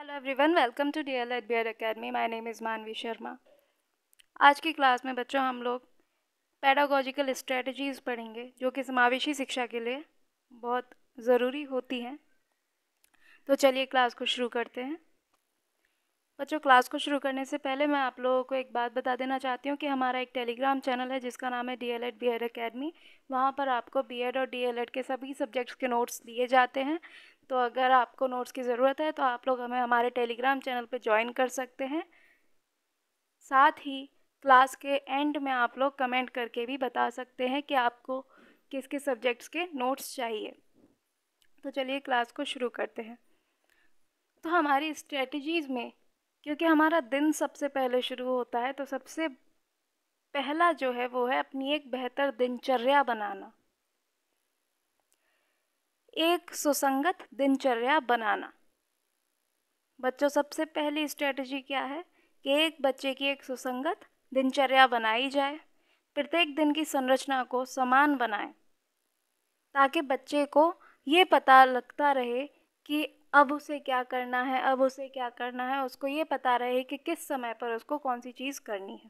Hello everyone, welcome to DLED BEAR academy. My name is Manvi Sharma. आज की class में बच्चों हम लोग पेडागोजिकल स्ट्रेटजीज़ पढ़ेंगे जो कि समावेशी शिक्षा के लिए बहुत ज़रूरी होती हैं। तो चलिए क्लास को शुरू करते हैं। बच्चों, क्लास को शुरू करने से पहले मैं आप लोगों को एक बात बता देना चाहती हूँ कि हमारा एक टेलीग्राम चैनल है जिसका नाम है DLED BEAR एकेडमी। वहाँ पर आपको BED और DLED के सभी सब्जेक्ट्स के नोट्स दिए जाते हैं। तो अगर आपको नोट्स की ज़रूरत है तो आप लोग हमें हमारे टेलीग्राम चैनल पर ज्वाइन कर सकते हैं। साथ ही क्लास के एंड में आप लोग कमेंट करके भी बता सकते हैं कि आपको किस किस सब्जेक्ट्स के नोट्स चाहिए। तो चलिए क्लास को शुरू करते हैं। तो हमारी स्ट्रेटजीज़ में, क्योंकि हमारा दिन सबसे पहले शुरू होता है, तो सबसे पहला जो है वो है अपनी एक बेहतर दिनचर्या बनाना। एक सुसंगत दिनचर्या बनाना। बच्चों, सबसे पहली स्ट्रेटजी क्या है कि एक बच्चे की एक सुसंगत दिनचर्या बनाई जाए। प्रत्येक दिन की संरचना को समान बनाएं ताकि बच्चे को ये पता लगता रहे कि अब उसे क्या करना है, अब उसे क्या करना है। उसको ये पता रहे कि किस समय पर उसको कौन सी चीज़ करनी है।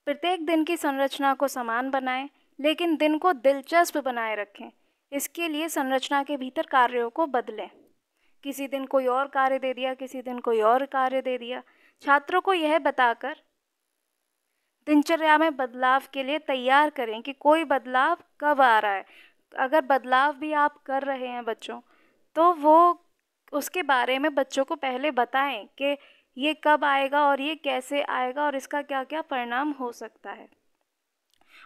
प्रत्येक दिन की संरचना को समान बनाएं, लेकिन दिन को दिलचस्प बनाए रखें। इसके लिए संरचना के भीतर कार्यों को बदलें। किसी दिन कोई और कार्य दे दिया, किसी दिन कोई और कार्य दे दिया। छात्रों को यह बताकर दिनचर्या में बदलाव के लिए तैयार करें कि कोई बदलाव कब आ रहा है। अगर बदलाव भी आप कर रहे हैं बच्चों, तो वो उसके बारे में बच्चों को पहले बताएं कि ये कब आएगा और ये कैसे आएगा और इसका क्या क्या परिणाम हो सकता है।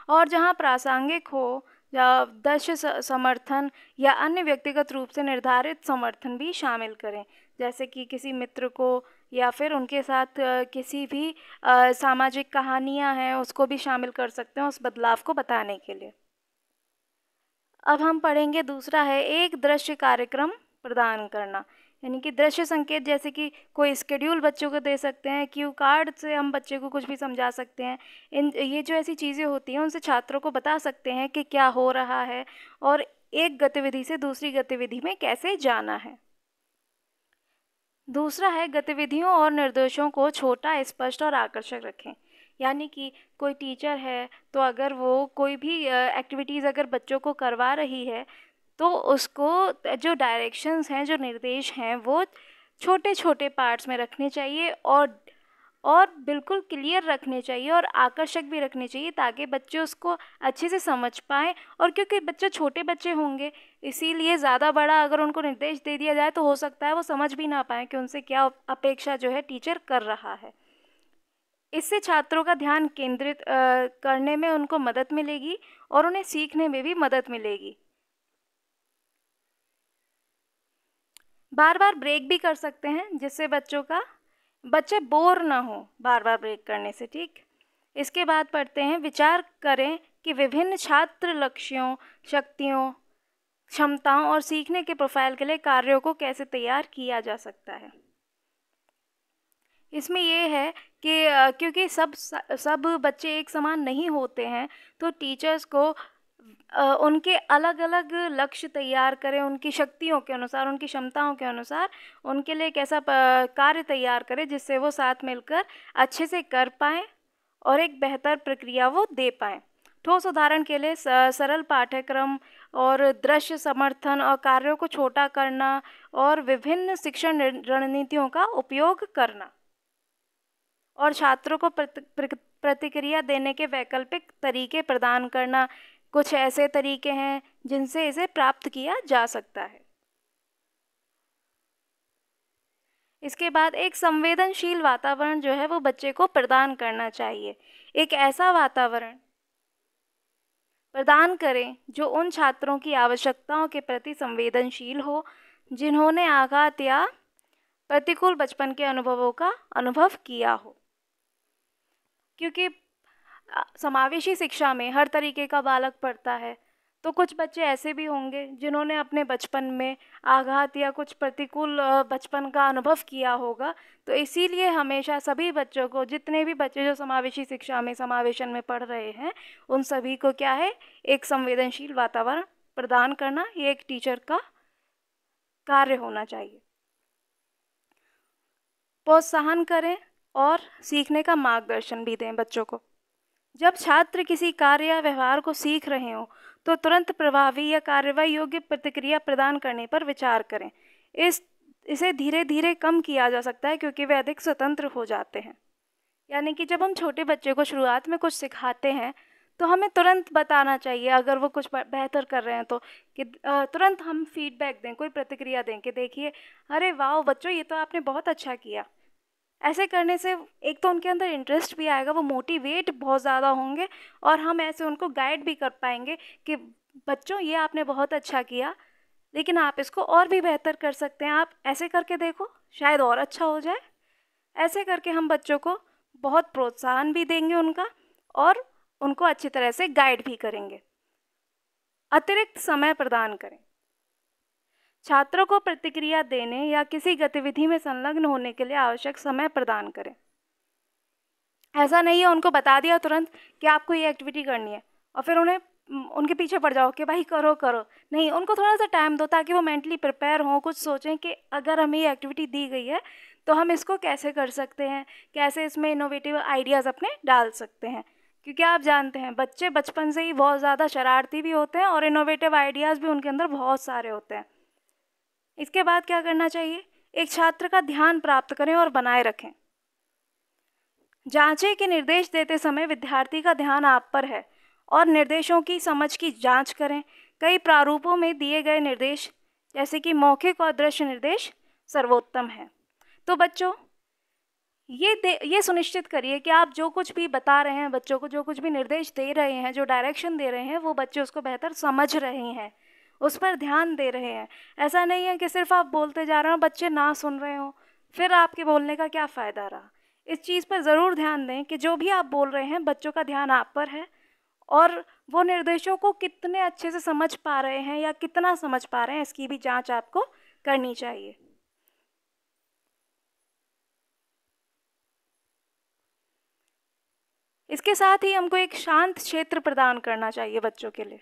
और जहाँ प्रासंगिक हो या दृश्य समर्थन या अन्य व्यक्तिगत रूप से निर्धारित समर्थन भी शामिल करें, जैसे कि किसी मित्र को या फिर उनके साथ किसी भी सामाजिक कहानियाँ हैं उसको भी शामिल कर सकते हैं उस बदलाव को बताने के लिए। अब हम पढ़ेंगे दूसरा है एक दृश्य कार्यक्रम प्रदान करना, यानी कि दृश्य संकेत, जैसे कि कोई स्केड्यूल बच्चों को दे सकते हैं, क्यू कार्ड से हम बच्चे को कुछ भी समझा सकते हैं। ये जो ऐसी चीज़ें होती हैं उनसे छात्रों को बता सकते हैं कि क्या हो रहा है और एक गतिविधि से दूसरी गतिविधि में कैसे जाना है। दूसरा है गतिविधियों और निर्देशों को छोटा, स्पष्ट और आकर्षक रखें। यानी कि कोई टीचर है तो अगर वो कोई भी एक्टिविटीज़ अगर बच्चों को करवा रही है तो उसको जो डायरेक्शंस हैं, जो निर्देश हैं, वो छोटे छोटे पार्ट्स में रखने चाहिए और बिल्कुल क्लियर रखने चाहिए और आकर्षक भी रखने चाहिए ताकि बच्चे उसको अच्छे से समझ पाएँ। और क्योंकि बच्चे छोटे बच्चे होंगे, इसीलिए ज़्यादा बड़ा अगर उनको निर्देश दे दिया जाए तो हो सकता है वो समझ भी ना पाएँ कि उनसे क्या अपेक्षा जो है टीचर कर रहा है। इससे छात्रों का ध्यान केंद्रित करने में उनको मदद मिलेगी और उन्हें सीखने में भी मदद मिलेगी। बार बार ब्रेक भी कर सकते हैं जिससे बच्चे बोर ना हो बार बार ब्रेक करने से। ठीक, इसके बाद पढ़ते हैं विचार करें कि विभिन्न छात्र लक्ष्यों, शक्तियों, क्षमताओं और सीखने के प्रोफाइल के लिए कार्यों को कैसे तैयार किया जा सकता है। इसमें ये है कि क्योंकि सब बच्चे एक समान नहीं होते हैं, तो टीचर्स को उनके अलग अलग लक्ष्य तैयार करें, उनकी शक्तियों के अनुसार, उनकी क्षमताओं के अनुसार उनके लिए एक ऐसा कार्य तैयार करें जिससे वो साथ मिलकर अच्छे से कर पाएँ और एक बेहतर प्रक्रिया वो दे पाएँ। ठोस उदाहरण के लिए सरल पाठ्यक्रम और दृश्य समर्थन और कार्यों को छोटा करना और विभिन्न शिक्षण रणनीतियों का उपयोग करना और छात्रों को प्रतिक्रिया देने के वैकल्पिक तरीके प्रदान करना कुछ ऐसे तरीके हैं जिनसे इसे प्राप्त किया जा सकता है। इसके बाद एक संवेदनशील वातावरण जो है वो बच्चे को प्रदान करना चाहिए। एक ऐसा वातावरण प्रदान करें जो उन छात्रों की आवश्यकताओं के प्रति संवेदनशील हो जिन्होंने आघात या प्रतिकूल बचपन के अनुभवों का अनुभव किया हो। क्योंकि समावेशी शिक्षा में हर तरीके का बालक पढ़ता है, तो कुछ बच्चे ऐसे भी होंगे जिन्होंने अपने बचपन में आघात या कुछ प्रतिकूल बचपन का अनुभव किया होगा। तो इसीलिए हमेशा सभी बच्चों को, जितने भी बच्चे जो समावेशी शिक्षा में समावेशन में पढ़ रहे हैं, उन सभी को क्या है, एक संवेदनशील वातावरण प्रदान करना ये एक टीचर का कार्य होना चाहिए। प्रोत्साहन करें और सीखने का मार्गदर्शन भी दें बच्चों को। जब छात्र किसी कार्य या व्यवहार को सीख रहे हों तो तुरंत प्रभावी या कार्रवाई योग्य प्रतिक्रिया प्रदान करने पर विचार करें। इसे धीरे धीरे कम किया जा सकता है क्योंकि वे अधिक स्वतंत्र हो जाते हैं। यानी कि जब हम छोटे बच्चे को शुरुआत में कुछ सिखाते हैं तो हमें तुरंत बताना चाहिए, अगर वो कुछ बेहतर कर रहे हैं तो, कि तुरंत हम फीडबैक दें, कोई प्रतिक्रिया दें कि देखिए, अरे वाह बच्चों, ये तो आपने बहुत अच्छा किया। ऐसे करने से एक तो उनके अंदर इंटरेस्ट भी आएगा, वो मोटिवेट बहुत ज़्यादा होंगे और हम ऐसे उनको गाइड भी कर पाएंगे कि बच्चों ये आपने बहुत अच्छा किया, लेकिन आप इसको और भी बेहतर कर सकते हैं, आप ऐसे करके देखो, शायद और अच्छा हो जाए। ऐसे करके हम बच्चों को बहुत प्रोत्साहन भी देंगे उनका, और उनको अच्छी तरह से गाइड भी करेंगे। अतिरिक्त समय प्रदान करें। छात्रों को प्रतिक्रिया देने या किसी गतिविधि में संलग्न होने के लिए आवश्यक समय प्रदान करें। ऐसा नहीं है उनको बता दिया तुरंत कि आपको ये एक्टिविटी करनी है और फिर उन्हें उनके पीछे पड़ जाओ कि भाई करो करो। नहीं, उनको थोड़ा सा टाइम दो ताकि वो मेंटली प्रिपेयर हों, कुछ सोचें कि अगर हमें ये एक्टिविटी दी गई है तो हम इसको कैसे कर सकते हैं, कैसे इसमें इनोवेटिव आइडियाज़ अपने डाल सकते हैं। क्योंकि आप जानते हैं बच्चे बचपन से ही बहुत ज़्यादा शरारती भी होते हैं और इनोवेटिव आइडियाज़ भी उनके अंदर बहुत सारे होते हैं। इसके बाद क्या करना चाहिए? एक छात्र का ध्यान प्राप्त करें और बनाए रखें। जांचें कि निर्देश देते समय विद्यार्थी का ध्यान आप पर है और निर्देशों की समझ की जांच करें। कई प्रारूपों में दिए गए निर्देश, जैसे कि मौखिक और दृश्य निर्देश, सर्वोत्तम है। तो बच्चों, ये सुनिश्चित करिए कि आप जो कुछ भी बता रहे हैं बच्चों को, जो कुछ भी निर्देश दे रहे हैं, जो डायरेक्शन दे रहे हैं, वो बच्चे उसको बेहतर समझ रहे हैं, उस पर ध्यान दे रहे हैं। ऐसा नहीं है कि सिर्फ आप बोलते जा रहे हो, बच्चे ना सुन रहे हो, फिर आपके बोलने का क्या फ़ायदा रहा। इस चीज़ पर ज़रूर ध्यान दें कि जो भी आप बोल रहे हैं बच्चों का ध्यान आप पर है और वो निर्देशों को कितने अच्छे से समझ पा रहे हैं या कितना समझ पा रहे हैं, इसकी भी जांच आपको करनी चाहिए। इसके साथ ही हमको एक शांत क्षेत्र प्रदान करना चाहिए बच्चों के लिए।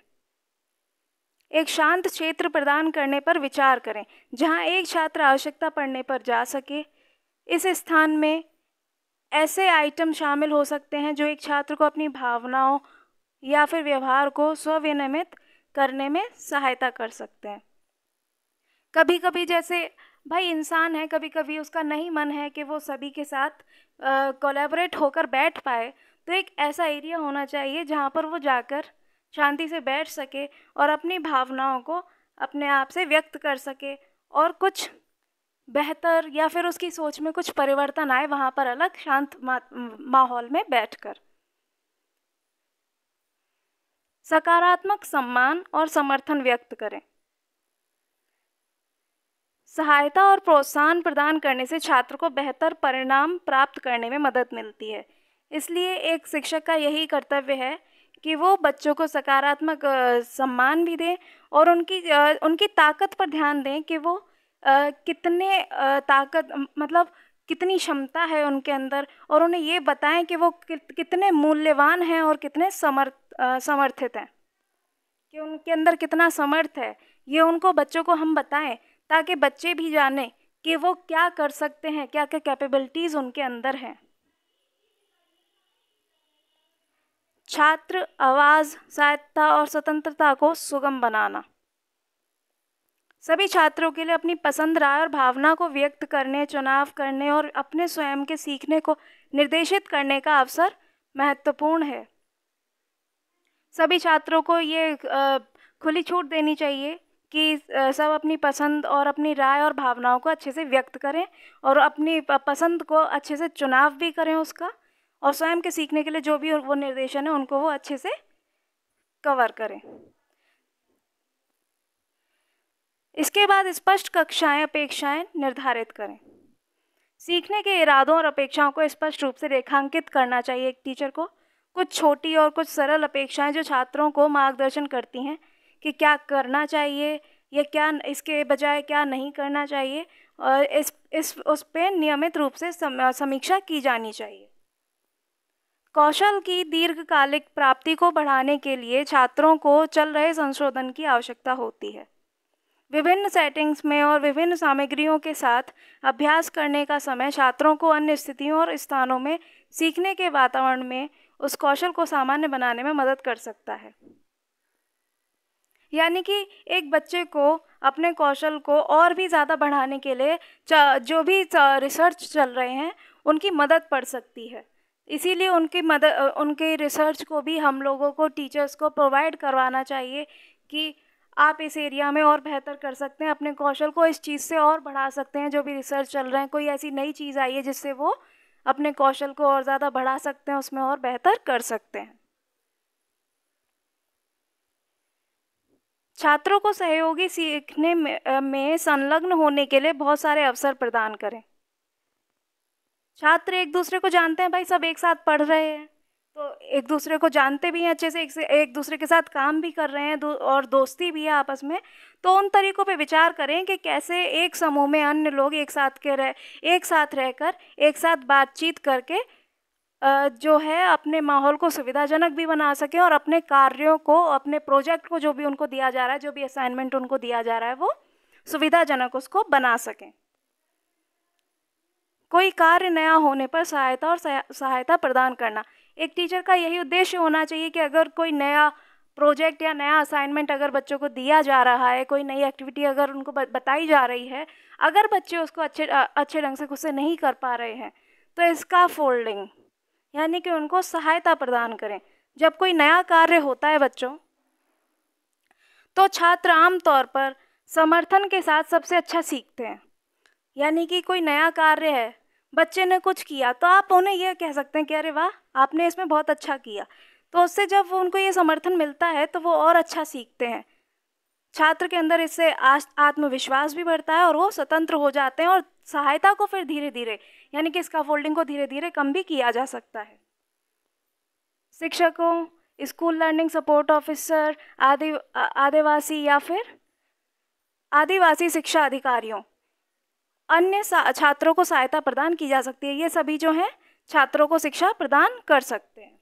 एक शांत क्षेत्र प्रदान करने पर विचार करें जहां एक छात्र आवश्यकता पड़ने पर जा सके। इस स्थान में ऐसे आइटम शामिल हो सकते हैं जो एक छात्र को अपनी भावनाओं या फिर व्यवहार को स्वविनियमित करने में सहायता कर सकते हैं। कभी कभी जैसे भाई इंसान है, कभी कभी उसका नहीं मन है कि वो सभी के साथ कोलैबोरेट होकर बैठ पाए, तो एक ऐसा एरिया होना चाहिए जहाँ पर वो जाकर शांति से बैठ सके और अपनी भावनाओं को अपने आप से व्यक्त कर सके और कुछ बेहतर या फिर उसकी सोच में कुछ परिवर्तन आए, वहाँ पर अलग शांत माहौल में बैठकर। सकारात्मक सम्मान और समर्थन व्यक्त करें। सहायता और प्रोत्साहन प्रदान करने से छात्र को बेहतर परिणाम प्राप्त करने में मदद मिलती है। इसलिए एक शिक्षक का यही कर्तव्य है कि वो बच्चों को सकारात्मक सम्मान भी दें और उनकी ताकत पर ध्यान दें कि वो कितने मतलब कितनी क्षमता है उनके अंदर, और उन्हें ये बताएं कि वो कितने मूल्यवान हैं और कितने समर्थित हैं, कि उनके अंदर कितना समर्थ है। ये उनको बच्चों को हम बताएं ताकि बच्चे भी जानें कि वो क्या कर सकते हैं, क्या क्या कैपेबिलिटीज़ उनके अंदर हैं। छात्र आवाज़, स्वायत्तता और स्वतंत्रता को सुगम बनाना। सभी छात्रों के लिए अपनी पसंद, राय और भावना को व्यक्त करने, चुनाव करने और अपने स्वयं के सीखने को निर्देशित करने का अवसर महत्वपूर्ण है। सभी छात्रों को ये खुली छूट देनी चाहिए कि सब अपनी पसंद और अपनी राय और भावनाओं को अच्छे से व्यक्त करें और अपनी पसंद को अच्छे से चुनाव भी करें उसका, और स्वयं के सीखने के लिए जो भी वो निर्देशन है उनको वो अच्छे से कवर करें। इसके बाद स्पष्ट कक्षाएं, अपेक्षाएं निर्धारित करें। सीखने के इरादों और अपेक्षाओं को स्पष्ट रूप से रेखांकित करना चाहिए एक टीचर को। कुछ छोटी और कुछ सरल अपेक्षाएं जो छात्रों को मार्गदर्शन करती हैं कि क्या करना चाहिए या क्या इसके बजाय क्या नहीं करना चाहिए, और उस पर नियमित रूप से समीक्षा की जानी चाहिए। कौशल की दीर्घकालिक प्राप्ति को बढ़ाने के लिए छात्रों को चल रहे संशोधन की आवश्यकता होती है। विभिन्न सेटिंग्स में और विभिन्न सामग्रियों के साथ अभ्यास करने का समय छात्रों को अन्य स्थितियों और स्थानों में सीखने के वातावरण में उस कौशल को सामान्य बनाने में मदद कर सकता है। यानी कि एक बच्चे को अपने कौशल को और भी ज़्यादा बढ़ाने के लिए जो भी रिसर्च चल रहे हैं उनकी मदद पड़ सकती है। इसीलिए उनके रिसर्च को भी हम लोगों को, टीचर्स को प्रोवाइड करवाना चाहिए कि आप इस एरिया में और बेहतर कर सकते हैं, अपने कौशल को इस चीज़ से और बढ़ा सकते हैं। जो भी रिसर्च चल रहे हैं, कोई ऐसी नई चीज़ आई है जिससे वो अपने कौशल को और ज़्यादा बढ़ा सकते हैं, उसमें और बेहतर कर सकते हैं। छात्रों को सहयोगी सीखने में संलग्न होने के लिए बहुत सारे अवसर प्रदान करें। छात्र एक दूसरे को जानते हैं, भाई सब एक साथ पढ़ रहे हैं तो एक दूसरे को जानते भी हैं अच्छे से, एक दूसरे के साथ काम भी कर रहे हैं और दोस्ती भी है आपस में। तो उन तरीक़ों पे विचार करें कि कैसे एक समूह में अन्य लोग एक साथ रहकर एक साथ बातचीत करके जो है अपने माहौल को सुविधाजनक भी बना सकें और अपने कार्यों को, अपने प्रोजेक्ट को, जो भी उनको दिया जा रहा है, जो भी असाइनमेंट उनको दिया जा रहा है, वो सुविधाजनक उसको बना सकें। कोई कार्य नया होने पर सहायता प्रदान करना। एक टीचर का यही उद्देश्य होना चाहिए कि अगर कोई नया प्रोजेक्ट या नया असाइनमेंट अगर बच्चों को दिया जा रहा है, कोई नई एक्टिविटी अगर उनको बताई जा रही है, अगर बच्चे उसको अच्छे ढंग से खुद से नहीं कर पा रहे हैं तो स्कैफोल्डिंग यानी कि उनको सहायता प्रदान करें। जब कोई नया कार्य होता है बच्चों, तो छात्र आमतौर पर समर्थन के साथ सबसे अच्छा सीखते हैं। यानी कि कोई नया कार्य है, बच्चे ने कुछ किया तो आप उन्हें यह कह सकते हैं कि अरे वाह, आपने इसमें बहुत अच्छा किया। तो उससे जब उनको ये समर्थन मिलता है तो वो और अच्छा सीखते हैं। छात्र के अंदर इससे आत्मविश्वास भी बढ़ता है और वो स्वतंत्र हो जाते हैं और सहायता को फिर धीरे धीरे, यानी कि स्कैफोल्डिंग को धीरे धीरे कम भी किया जा सकता है। शिक्षकों, स्कूल लर्निंग सपोर्ट ऑफिसर, आदिवासी या फिर आदिवासी शिक्षा अधिकारियों, अन्य छात्रों को सहायता प्रदान की जा सकती है। ये सभी जो हैं छात्रों को शिक्षा प्रदान कर सकते हैं।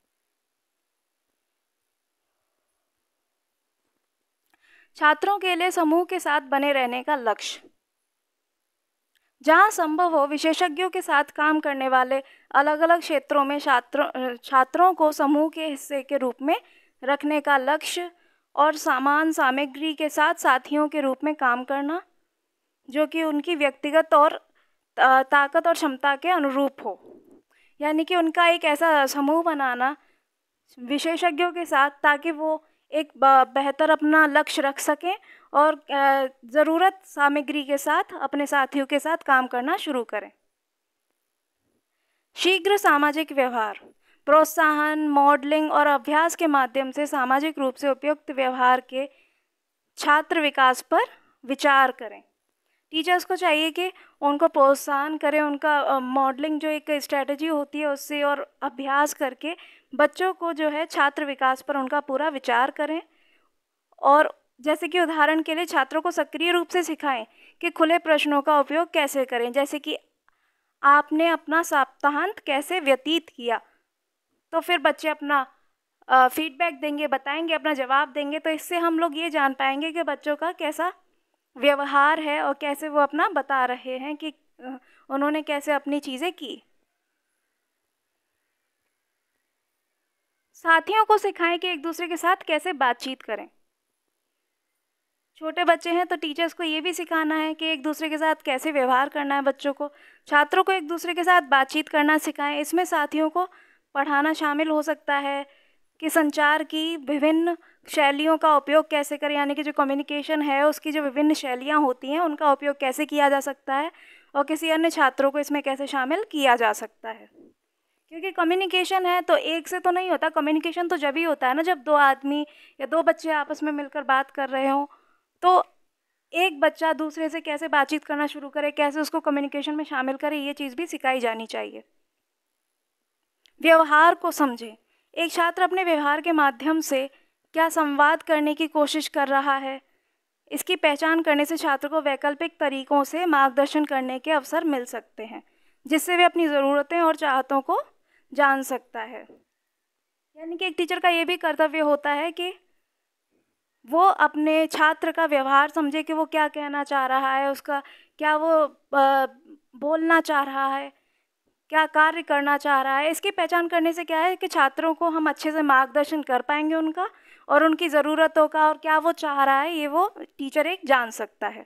छात्रों के लिए समूह के साथ बने रहने का लक्ष्य। जहाँ संभव हो विशेषज्ञों के साथ काम करने वाले अलग अलग क्षेत्रों में छात्रों को समूह के हिस्से के रूप में रखने का लक्ष्य और समान सामग्री के साथ साथियों के रूप में काम करना जो कि उनकी व्यक्तिगत और ताकत और क्षमता के अनुरूप हो। यानी कि उनका एक ऐसा समूह बनाना विशेषज्ञों के साथ, ताकि वो एक बेहतर अपना लक्ष्य रख सकें और ज़रूरत सामग्री के साथ अपने साथियों के साथ काम करना शुरू करें। शीघ्र सामाजिक व्यवहार, प्रोत्साहन, मॉडलिंग और अभ्यास के माध्यम से सामाजिक रूप से उपयुक्त व्यवहार के छात्र विकास पर विचार करें। टीचर्स को चाहिए कि उनको प्रोत्साहन करें, उनका मॉडलिंग जो एक स्ट्रेटजी होती है उससे, और अभ्यास करके बच्चों को जो है छात्र विकास पर उनका पूरा विचार करें। और जैसे कि उदाहरण के लिए छात्रों को सक्रिय रूप से सिखाएं कि खुले प्रश्नों का उपयोग कैसे करें, जैसे कि आपने अपना सप्ताहांत कैसे व्यतीत किया, तो फिर बच्चे अपना फीडबैक देंगे, बताएंगे, अपना जवाब देंगे। तो इससे हम लोग ये जान पाएंगे कि बच्चों का कैसा व्यवहार है और कैसे वो अपना बता रहे हैं कि उन्होंने कैसे अपनी चीज़ें की। साथियों को सिखाएं कि एक दूसरे के साथ कैसे बातचीत करें। छोटे बच्चे हैं तो टीचर्स को ये भी सिखाना है कि एक दूसरे के साथ कैसे व्यवहार करना है बच्चों को। छात्रों को एक दूसरे के साथ बातचीत करना सिखाएं। इसमें साथियों को पढ़ाना शामिल हो सकता है कि संचार की विभिन्न शैलियों का उपयोग कैसे करें, यानी कि जो कम्युनिकेशन है उसकी जो विभिन्न शैलियाँ होती हैं उनका उपयोग कैसे किया जा सकता है और किसी अन्य छात्रों को इसमें कैसे शामिल किया जा सकता है। क्योंकि कम्युनिकेशन है तो एक से तो नहीं होता। कम्युनिकेशन तो जब ही होता है ना जब दो आदमी या दो बच्चे आपस में मिलकर बात कर रहे हों। तो एक बच्चा दूसरे से कैसे बातचीत करना शुरू करे, कैसे उसको कम्युनिकेशन में शामिल करे, ये चीज़ भी सिखाई जानी चाहिए। व्यवहार को समझें। एक छात्र अपने व्यवहार के माध्यम से क्या संवाद करने की कोशिश कर रहा है, इसकी पहचान करने से छात्र को वैकल्पिक तरीकों से मार्गदर्शन करने के अवसर मिल सकते हैं, जिससे वे अपनी ज़रूरतें और चाहतों को जान सकता है। यानी कि एक टीचर का ये भी कर्तव्य होता है कि वो अपने छात्र का व्यवहार समझे कि वो क्या कहना चाह रहा है, उसका क्या वो बोलना चाह रहा है, क्या कार्य करना चाह रहा है। इसकी पहचान करने से क्या है कि छात्रों को हम अच्छे से मार्गदर्शन कर पाएंगे उनका, और उनकी ज़रूरतों का और क्या वो चाह रहा है ये वो टीचर एक जान सकता है।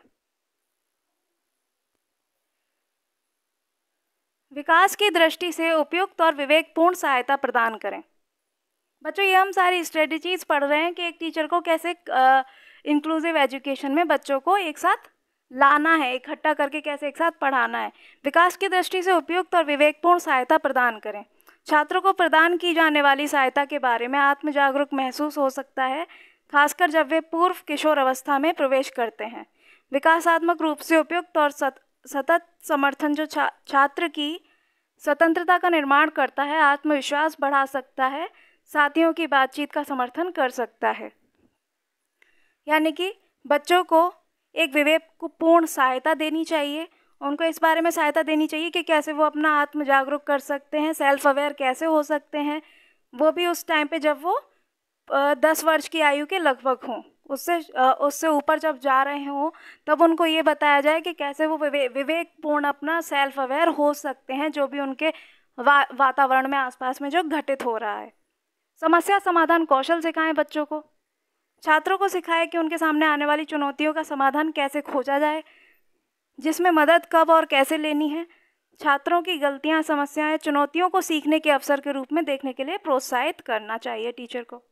विकास की दृष्टि से उपयुक्त और विवेकपूर्ण सहायता प्रदान करें। बच्चों, ये हम सारी स्ट्रेटजीज पढ़ रहे हैं कि एक टीचर को कैसे इंक्लूसिव एजुकेशन में बच्चों को एक साथ लाना है, इकट्ठा करके कैसे एक साथ पढ़ाना है। विकास की दृष्टि से उपयुक्त और विवेकपूर्ण सहायता प्रदान करें। छात्रों को प्रदान की जाने वाली सहायता के बारे में आत्म जागरूक महसूस हो सकता है, खासकर जब वे पूर्व किशोर अवस्था में प्रवेश करते हैं। विकासात्मक रूप से उपयुक्त और सतत समर्थन जो छात्र की स्वतंत्रता का निर्माण करता है, आत्मविश्वास बढ़ा सकता है, साथियों की बातचीत का समर्थन कर सकता है। यानी कि बच्चों को एक विवेकपूर्ण सहायता देनी चाहिए, उनको इस बारे में सहायता देनी चाहिए कि कैसे वो अपना आत्म जागरूक कर सकते हैं, सेल्फ अवेयर कैसे हो सकते हैं, वो भी उस टाइम पे जब वो 10 वर्ष की आयु के लगभग हों। उससे ऊपर जब जा रहे हों तब उनको ये बताया जाए कि कैसे वो विवेकपूर्ण अपना सेल्फ अवेयर हो सकते हैं, जो भी उनके वातावरण में आसपास में जो घटित हो रहा है। समस्या समाधान कौशल सिखाएं बच्चों को। छात्रों को सिखाएं कि उनके सामने आने वाली चुनौतियों का समाधान कैसे खोजा जाए, जिसमें मदद कब और कैसे लेनी है। छात्रों की गलतियां, समस्याएं, चुनौतियों को सीखने के अवसर के रूप में देखने के लिए प्रोत्साहित करना चाहिए टीचर को।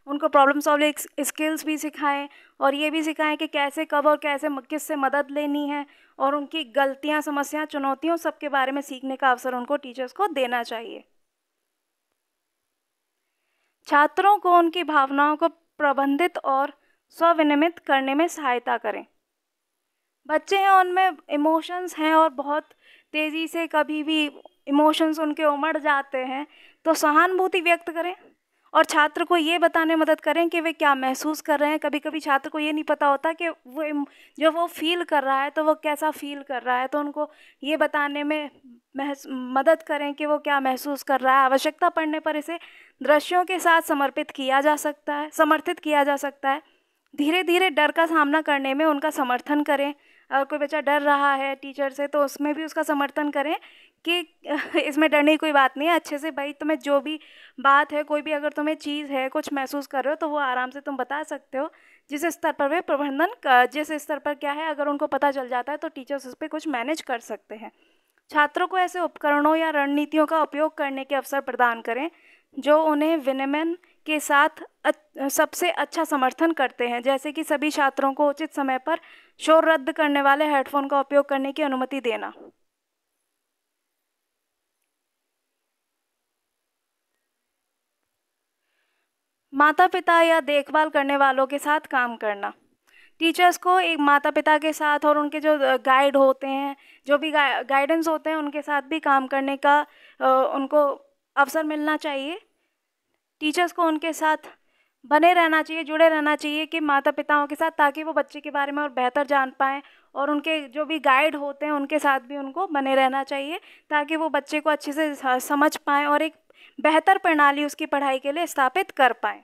उनको प्रॉब्लम सॉल्विंग स्किल्स भी सिखाएं और ये भी सिखाएं कि कैसे, कब और कैसे किससे मदद लेनी है, और उनकी गलतियां, समस्याएं, चुनौतियों सब के बारे में सीखने का अवसर उनको टीचर्स को देना चाहिए। छात्रों को उनकी भावनाओं को प्रबंधित और स्वविनियमित करने में सहायता करें। बच्चे हैं, उनमें इमोशंस हैं और बहुत तेज़ी से कभी भी इमोशंस उनके उमड़ जाते हैं, तो सहानुभूति व्यक्त करें और छात्र को ये बताने मदद करें कि वे क्या महसूस कर रहे हैं। कभी कभी छात्र को ये नहीं पता होता कि जो वो फील कर रहा है तो वो कैसा फील कर रहा है, तो उनको ये बताने में मदद करें कि वो क्या महसूस कर रहा है। आवश्यकता पड़ने पर इसे दृश्यों के साथ समर्थित किया जा सकता है। धीरे धीरे डर का सामना करने में उनका समर्थन करें। अगर कोई बच्चा डर रहा है टीचर से तो उसमें भी उसका समर्थन करें कि इसमें डरने की कोई बात नहीं है, अच्छे से भाई तुम्हें जो भी बात है, कोई भी अगर तुम्हें चीज़ है, कुछ महसूस कर रहे हो तो वो आराम से तुम बता सकते हो। जिस स्तर पर वे जिस स्तर पर क्या है, अगर उनको पता चल जाता है तो टीचर्स उस पर कुछ मैनेज कर सकते हैं। छात्रों को ऐसे उपकरणों या रणनीतियों का उपयोग करने के अवसर प्रदान करें जो उन्हें विनियमन के साथ सबसे अच्छा समर्थन करते हैं, जैसे कि सभी छात्रों को उचित समय पर शोर रद्द करने वाले हेडफोन का उपयोग करने की अनुमति देना। माता पिता या देखभाल करने वालों के साथ काम करना। टीचर्स को एक माता पिता के साथ और उनके जो गाइड होते हैं, जो भी गाइडेंस होते हैं, उनके साथ भी काम करने का उनको अवसर मिलना चाहिए। टीचर्स को उनके साथ बने रहना चाहिए, जुड़े रहना चाहिए कि माता पिताओं के साथ, ताकि वो बच्चे के बारे में और बेहतर जान पाएँ, और उनके जो भी गाइड होते हैं उनके साथ भी उनको बने रहना चाहिए, ताकि वो बच्चे को अच्छे से समझ पाएँ और एक बेहतर प्रणाली उसकी पढ़ाई के लिए स्थापित कर पाएँ।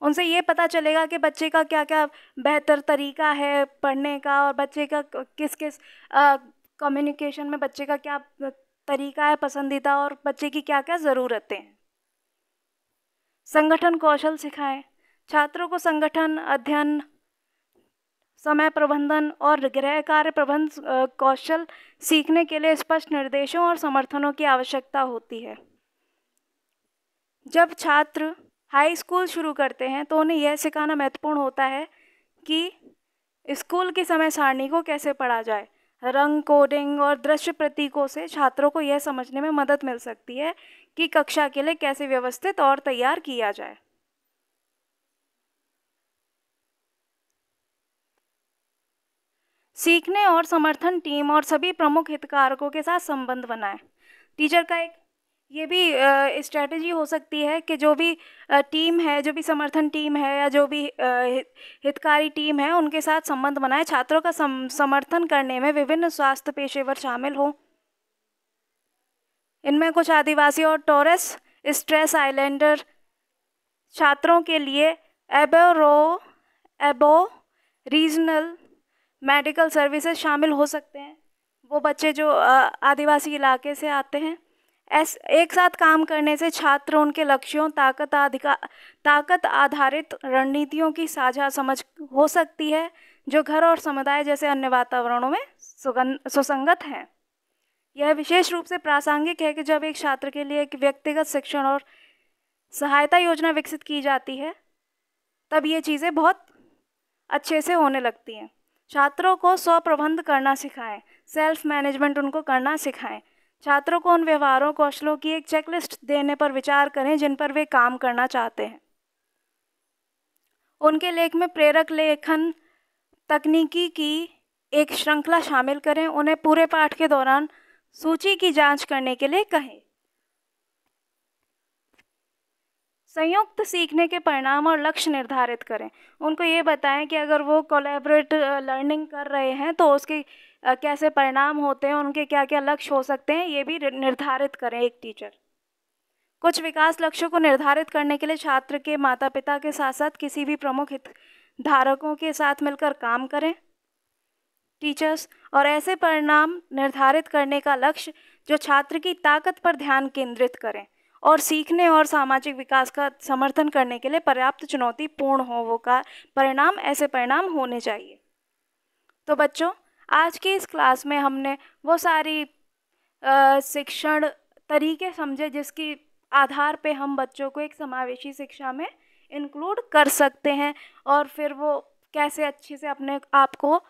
उनसे ये पता चलेगा कि बच्चे का क्या क्या बेहतर तरीका है पढ़ने का, और बच्चे का किस किस कम्युनिकेशन में बच्चे का क्या तरीका है पसंदीदा, और बच्चे की क्या क्या ज़रूरतें हैं। संगठन कौशल सिखाएं। छात्रों को संगठन, अध्ययन, समय प्रबंधन और गृह कार्य प्रबंधन कौशल सीखने के लिए स्पष्ट निर्देशों और समर्थनों की आवश्यकता होती है। जब छात्र हाई स्कूल शुरू करते हैं तो उन्हें यह सिखाना महत्वपूर्ण होता है कि स्कूल की समय सारणी को कैसे पढ़ा जाए। रंग, कोडिंग और दृश्य प्रतीकों से छात्रों को यह समझने में मदद मिल सकती है कि कक्षा के लिए कैसे व्यवस्थित और तैयार किया जाए। सीखने और समर्थन टीम और सभी प्रमुख हितधारकों के साथ संबंध बनाएं। टीचर का एक ये भी स्ट्रेटजी हो सकती है कि जो भी टीम है, जो भी समर्थन टीम है या जो भी हितकारी टीम है, उनके साथ संबंध बनाए। छात्रों का समर्थन करने में विभिन्न स्वास्थ्य पेशेवर शामिल हों। इनमें कुछ आदिवासी और टॉरस स्ट्रेस आइलैंडर छात्रों के लिए एबो रीजनल मेडिकल सर्विसेज शामिल हो सकते हैं। वो बच्चे जो आदिवासी इलाके से आते हैं। एक साथ काम करने से छात्र उनके लक्ष्यों, ताकत आधारित रणनीतियों की साझा समझ हो सकती है, जो घर और समुदाय जैसे अन्य वातावरणों में सुसंगत हैं। यह विशेष रूप से प्रासंगिक है कि जब एक छात्र के लिए एक व्यक्तिगत शिक्षण और सहायता योजना विकसित की जाती है, तब ये चीज़ें बहुत अच्छे से होने लगती हैं। छात्रों को स्वप्रबंध करना सिखाएं, सेल्फ मैनेजमेंट उनको करना सिखाएं। छात्रों को उन व्यवहारों कौशलों की एक चेकलिस्ट देने पर विचार करें जिन पर वे काम करना चाहते हैं। उनके लेख में प्रेरक लेखन तकनीकी की एक श्रृंखला शामिल करें। उन्हें पूरे पाठ के दौरान सूची की जांच करने के लिए कहें। संयुक्त सीखने के परिणाम और लक्ष्य निर्धारित करें। उनको ये बताएं कि अगर वो कोलैबोरेट लर्निंग कर रहे हैं तो उसके कैसे परिणाम होते हैं, उनके क्या क्या लक्ष्य हो सकते हैं, ये भी निर्धारित करें एक टीचर। कुछ विकास लक्ष्यों को निर्धारित करने के लिए छात्र के माता पिता के साथ साथ किसी भी प्रमुख हितधारकों के साथ मिलकर काम करें टीचर्स। और ऐसे परिणाम निर्धारित करने का लक्ष्य जो छात्र की ताकत पर ध्यान केंद्रित करें और सीखने और सामाजिक विकास का समर्थन करने के लिए पर्याप्त चुनौतीपूर्ण हो, वो का परिणाम ऐसे परिणाम होने चाहिए। तो बच्चों, आज की इस क्लास में हमने वो सारी शिक्षण तरीके समझे जिसकी आधार पे हम बच्चों को एक समावेशी शिक्षा में इंक्लूड कर सकते हैं, और फिर वो कैसे अच्छे से अपने आप को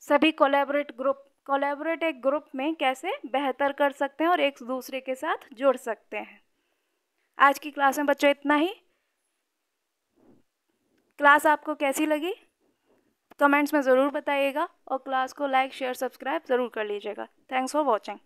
सभी कोलैबोरेट एक ग्रुप में कैसे बेहतर कर सकते हैं और एक दूसरे के साथ जुड़ सकते हैं। आज की क्लास में बच्चों इतना ही। क्लास आपको कैसी लगी कमेंट्स में ज़रूर बताइएगा, और क्लास को लाइक शेयर सब्सक्राइब ज़रूर कर लीजिएगा। Thanks for watching.